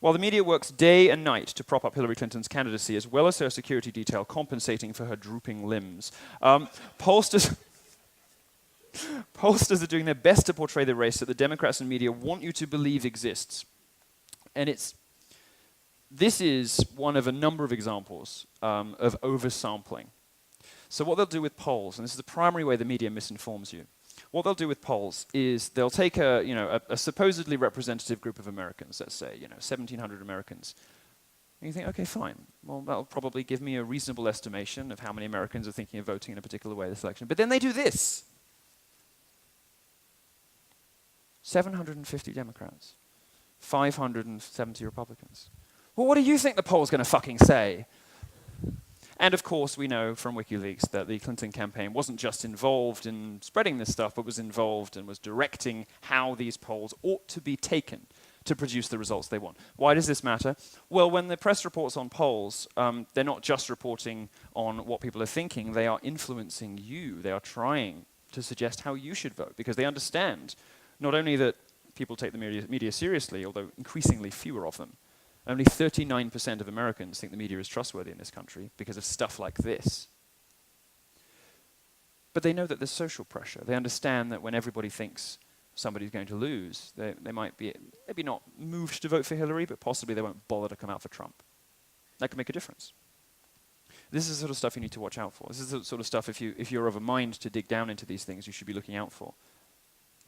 While the media works day and night to prop up Hillary Clinton's candidacy, as well as her security detail compensating for her drooping limbs, pollsters are doing their best to portray the race that the Democrats and media want you to believe exists. And this is one of a number of examples of oversampling. So what they'll do with polls, and this is the primary way the media misinforms you, what they'll do with polls is they'll take a supposedly representative group of Americans, let's say 1,700 Americans, and you think, okay, fine, well that'll probably give me a reasonable estimation of how many Americans are thinking of voting in a particular way this election. But then they do this. 750 Democrats, 570 Republicans. Well, what do you think the poll's going to fucking say? And of course, we know from WikiLeaks that the Clinton campaign wasn't just involved in spreading this stuff, but was involved and was directing how these polls ought to be taken to produce the results they want. Why does this matter? Well, when the press reports on polls, they're not just reporting on what people are thinking, they are influencing you. They are trying to suggest how you should vote, because they understand not only that people take the media seriously, although increasingly fewer of them. Only 39% of Americans think the media is trustworthy in this country because of stuff like this. But they know that there's social pressure. They understand that when everybody thinks somebody's going to lose, they might be maybe not moved to vote for Hillary, but possibly they won't bother to come out for Trump. That can make a difference. This is the sort of stuff you need to watch out for. This is the sort of stuff, if you're of a mind to dig down into these things, you should be looking out for.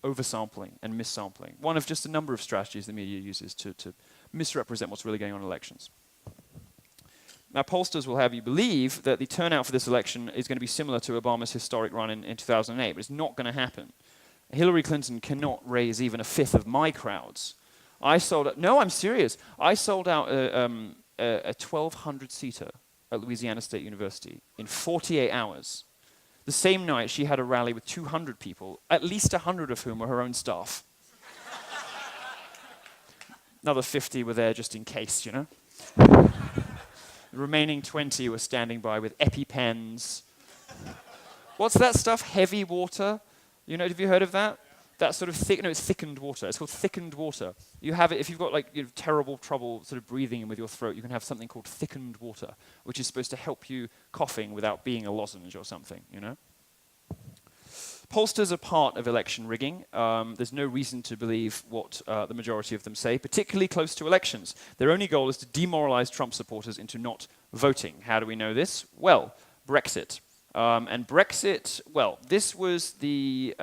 Oversampling and missampling. One of just a number of strategies the media uses to misrepresent what's really going on in elections. Now, pollsters will have you believe that the turnout for this election is going to be similar to Obama's historic run in 2008, but it's not going to happen. Hillary Clinton cannot raise even a fifth of my crowds. No, I'm serious. I sold out a 1,200-seater at Louisiana State University in 48 hours. The same night, she had a rally with 200 people, at least 100 of whom were her own staff. Another 50 were there just in case, The remaining 20 were standing by with EpiPens. What's that stuff? Heavy water? Have you heard of that? That sort of it's thickened water. It's called thickened water. You have it if you've got terrible trouble sort of breathing in with your throat. You can have something called thickened water, which is supposed to help you coughing without being a lozenge or something. Pollsters are part of election rigging. There's no reason to believe what the majority of them say, particularly close to elections. Their only goal is to demoralize Trump supporters into not voting. How do we know this? Well, Brexit. And Brexit, this was the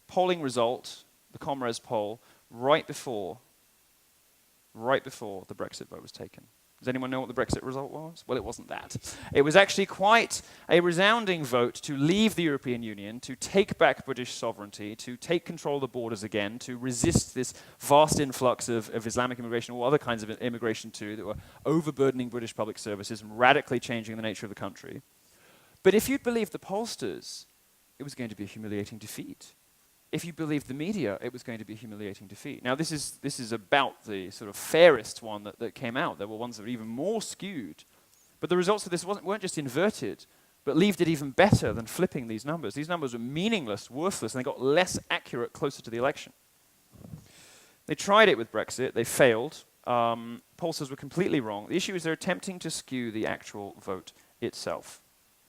polling result, the Comrades poll, right before the Brexit vote was taken. Does anyone know what the Brexit result was? Well, it wasn't that. It was actually quite a resounding vote to leave the European Union, to take back British sovereignty, to take control of the borders again, to resist this vast influx of Islamic immigration, or other kinds of immigration too, that were overburdening British public services and radically changing the nature of the country. But if you'd believed the pollsters, it was going to be a humiliating defeat. If you believed the media, it was going to be a humiliating defeat. Now, this is about the sort of fairest one that came out. There were ones that were even more skewed. But the results of this weren't just inverted, but leaved it even better than flipping these numbers. These numbers were meaningless, worthless, and they got less accurate closer to the election. They tried it with Brexit. They failed. Pollsters were completely wrong. The issue is they're attempting to skew the actual vote itself.